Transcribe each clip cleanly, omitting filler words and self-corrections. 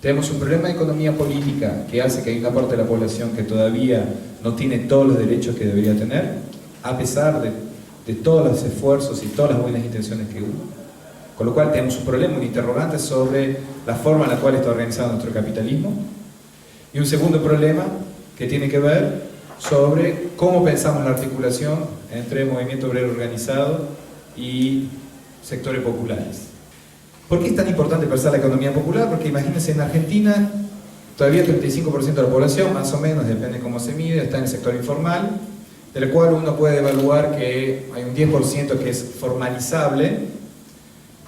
Tenemos un problema de economía política que hace que hay una parte de la población que todavía no tiene todos los derechos que debería tener, a pesar de todos los esfuerzos y todas las buenas intenciones que hubo. Con lo cual tenemos un problema, un interrogante sobre la forma en la cual está organizado nuestro capitalismo. Y un segundo problema que tiene que ver sobre cómo pensamos la articulación entre movimiento obrero organizado y sectores populares. ¿Por qué es tan importante pensar la economía popular? Porque imagínense, en Argentina todavía el 35% de la población, más o menos, depende de cómo se mide, está en el sector informal, del cual uno puede evaluar que hay un 10% que es formalizable,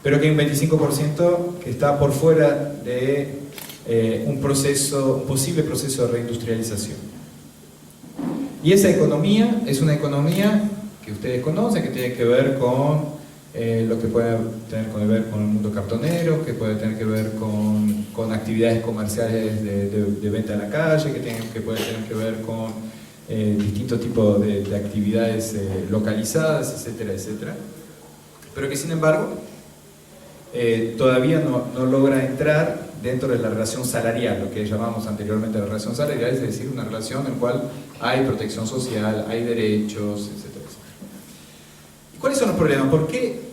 pero que hay un 25% que está por fuera de un posible proceso de reindustrialización. Y esa economía es una economía que ustedes conocen, que tiene que ver con lo que puede tener que ver con el mundo cartonero, que puede tener que ver con actividades comerciales de venta en la calle, que puede tener que ver con distintos tipos de actividades localizadas, etcétera, etcétera. Pero que sin embargo todavía no logra entrar dentro de la relación salarial, lo que llamamos anteriormente la relación salarial, es decir, una relación en la cual hay protección social, hay derechos, etcétera, etcétera. ¿Y cuáles son los problemas? ¿Por qué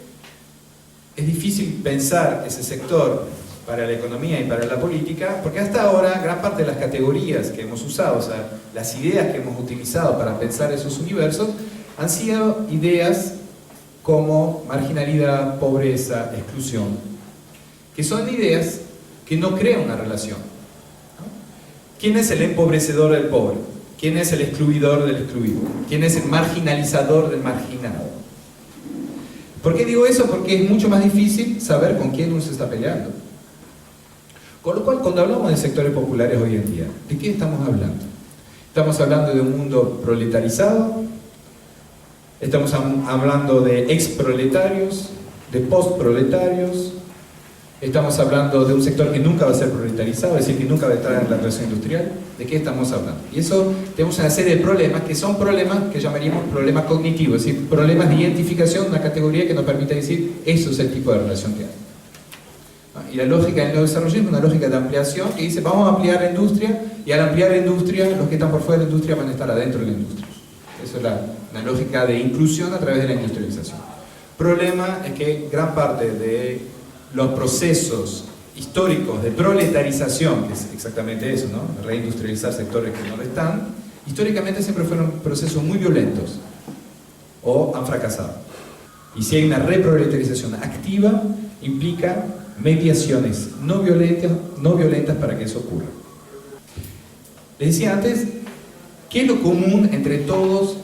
es difícil pensar ese sector para la economía y para la política? Porque hasta ahora gran parte de las categorías que hemos usado, o sea, las ideas que hemos utilizado para pensar esos universos, han sido ideas como marginalidad, pobreza, exclusión, que son ideas que no crean una relación, ¿no? ¿Quién es el empobrecedor del pobre? ¿Quién es el excluidor del excluido? ¿Quién es el marginalizador del marginado? ¿Por qué digo eso? Porque es mucho más difícil saber con quién uno se está peleando. Con lo cual, cuando hablamos de sectores populares hoy en día, ¿de qué estamos hablando? Estamos hablando de un mundo proletarizado, estamos hablando de exproletarios, de postproletarios, estamos hablando de un sector que nunca va a ser proletarizado, es decir, que nunca va a estar en la revolución industrial. ¿De qué estamos hablando? Y eso, tenemos una serie de problemas que son problemas que llamaríamos problemas cognitivos, es decir, problemas de identificación de una categoría que nos permite decir, eso es el tipo de relación que hay. Y la lógica del neodesarrollismo es una lógica de ampliación que dice, vamos a ampliar la industria, y al ampliar la industria, los que están por fuera de la industria van a estar adentro de la industria. Eso es una lógica de inclusión a través de la industrialización. Problema es que gran parte de los procesos históricos de proletarización, que es exactamente eso, ¿no? Reindustrializar sectores que no lo están, históricamente siempre fueron procesos muy violentos o han fracasado. Y si hay una reproletarización activa, implica mediaciones no violentas para que eso ocurra. Les decía antes, ¿qué es lo común entre todas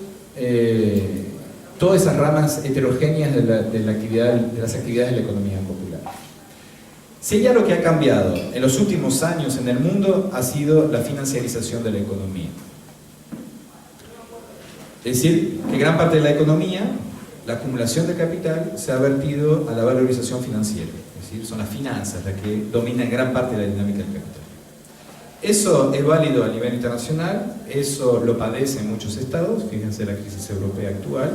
esas ramas heterogéneas de las actividades de la economía popular? Si ya lo que ha cambiado en los últimos años en el mundo ha sido la financiarización de la economía. Es decir, que gran parte de la economía, la acumulación de capital, se ha vertido a la valorización financiera. Es decir, son las finanzas las que dominan gran parte de la dinámica del capital. Eso es válido a nivel internacional, eso lo padecen muchos estados, fíjense la crisis europea actual,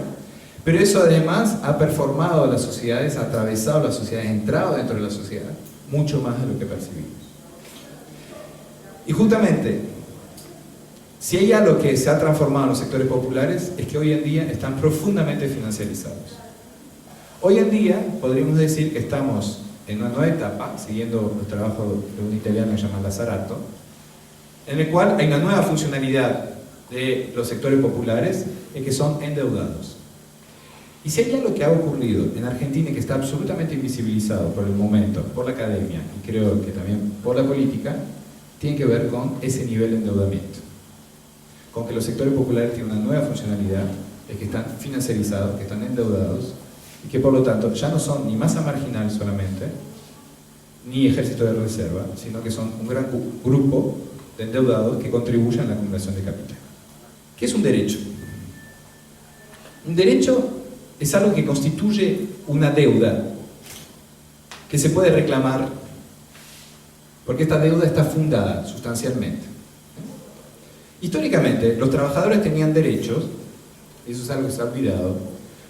pero eso además ha performado a las sociedades, ha atravesado las sociedades, ha entrado dentro de la sociedad, mucho más de lo que percibimos. Y justamente, si hay algo que se ha transformado en los sectores populares, es que hoy en día están profundamente financiarizados. Hoy en día podríamos decir que estamos en una nueva etapa, siguiendo el trabajo de un italiano que se llama Lazzarato, en el cual hay una nueva funcionalidad de los sectores populares, que son endeudados. Y si hay algo que ha ocurrido en Argentina y que está absolutamente invisibilizado por el momento, por la academia y creo que también por la política, tiene que ver con ese nivel de endeudamiento. Con que los sectores populares tienen una nueva funcionalidad, es que están financiarizados, que están endeudados y que por lo tanto ya no son ni masa marginal solamente, ni ejército de reserva, sino que son un gran grupo de endeudados que contribuyen a la acumulación de capital. ¿Qué es un derecho? Un derecho es algo que constituye una deuda que se puede reclamar porque esta deuda está fundada sustancialmente. Históricamente, los trabajadores tenían derechos, eso es algo que se ha olvidado,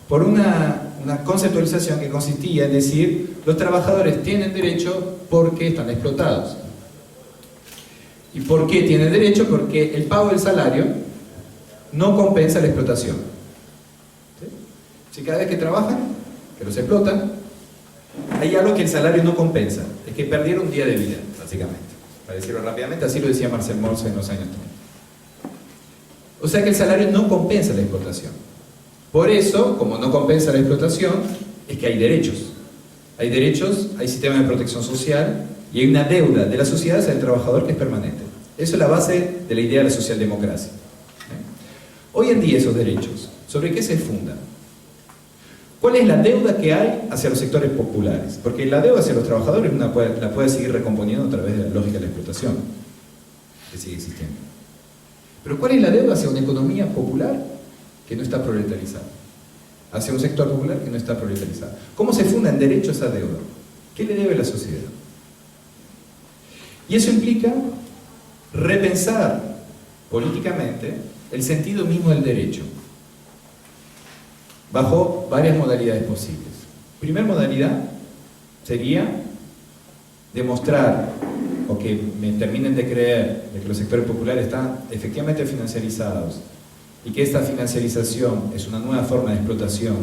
por una una conceptualización que consistía en decir los trabajadores tienen derecho porque están explotados. ¿Y por qué tienen derecho? Porque el pago del salario no compensa la explotación. ¿Sí? Si cada vez que trabajan, que los explotan, hay algo que el salario no compensa, es que perdieron un día de vida, básicamente. Para decirlo rápidamente, así lo decía Marcel Mauss en los años 30. O sea que el salario no compensa la explotación. Por eso, como no compensa la explotación, es que hay derechos. Hay derechos, hay sistemas de protección social y hay una deuda de la sociedad hacia el trabajador que es permanente. Eso es la base de la idea de la socialdemocracia. Hoy en día esos derechos, ¿sobre qué se fundan? ¿Cuál es la deuda que hay hacia los sectores populares? Porque la deuda hacia los trabajadores la puede seguir recomponiendo a través de la lógica de la explotación, que sigue existiendo. Pero ¿cuál es la deuda hacia una economía popular que no está proletarizada? Hacia un sector popular que no está proletarizado. ¿Cómo se funda en derecho esa deuda? ¿Qué le debe la sociedad? Y eso implica repensar políticamente el sentido mismo del derecho, bajo varias modalidades posibles. Primera modalidad sería demostrar, o que me terminen de creer, de que los sectores populares están efectivamente financiarizados y que esta financiarización es una nueva forma de explotación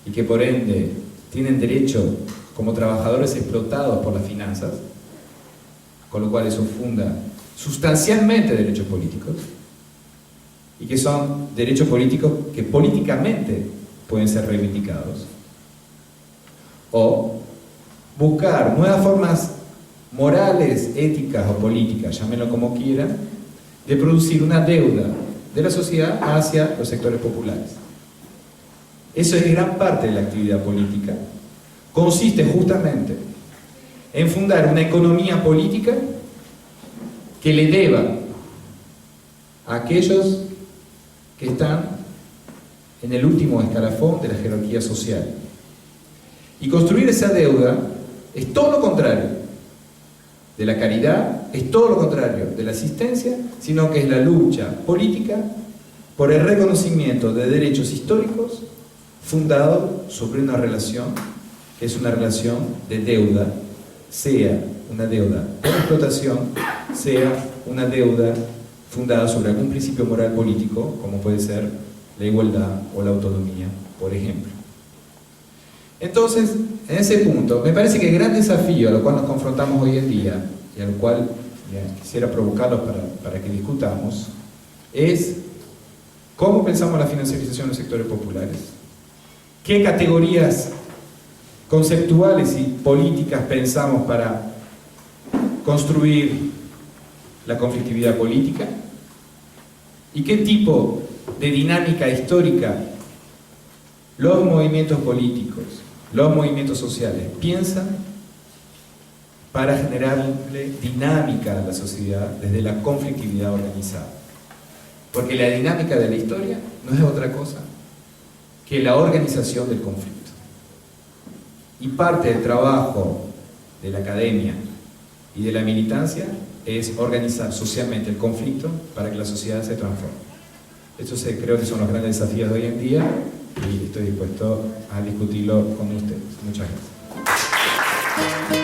y que por ende tienen derecho como trabajadores explotados por las finanzas, con lo cual eso funda sustancialmente derechos políticos y que son derechos políticos que políticamente pueden ser reivindicados, o buscar nuevas formas morales, éticas o políticas, llámenlo como quieran, de producir una deuda de la sociedad hacia los sectores populares. Eso es gran parte de la actividad política. Consiste justamente en fundar una economía política que le deba a aquellos que están en el último escalafón de la jerarquía social. Y construir esa deuda es todo lo contrario de la caridad, es todo lo contrario de la asistencia, sino que es la lucha política por el reconocimiento de derechos históricos fundado sobre una relación que es una relación de deuda, sea una deuda por explotación, sea una deuda fundada sobre algún principio moral político, como puede ser la igualdad o la autonomía, por ejemplo. Entonces, en ese punto, me parece que el gran desafío a lo cual nos confrontamos hoy en día, y al cual quisiera provocarlos para que discutamos, es cómo pensamos la financiarización de los sectores populares, qué categorías conceptuales y políticas pensamos para construir la conflictividad política, y qué tipo de dinámica histórica los movimientos políticos, los movimientos sociales piensan para generarle dinámica a la sociedad desde la conflictividad organizada. Porque la dinámica de la historia no es otra cosa que la organización del conflicto. Y parte del trabajo de la academia y de la militancia es organizar socialmente el conflicto para que la sociedad se transforme. Estos creo que son los grandes desafíos de hoy en día y estoy dispuesto a discutirlo con ustedes. Muchas gracias.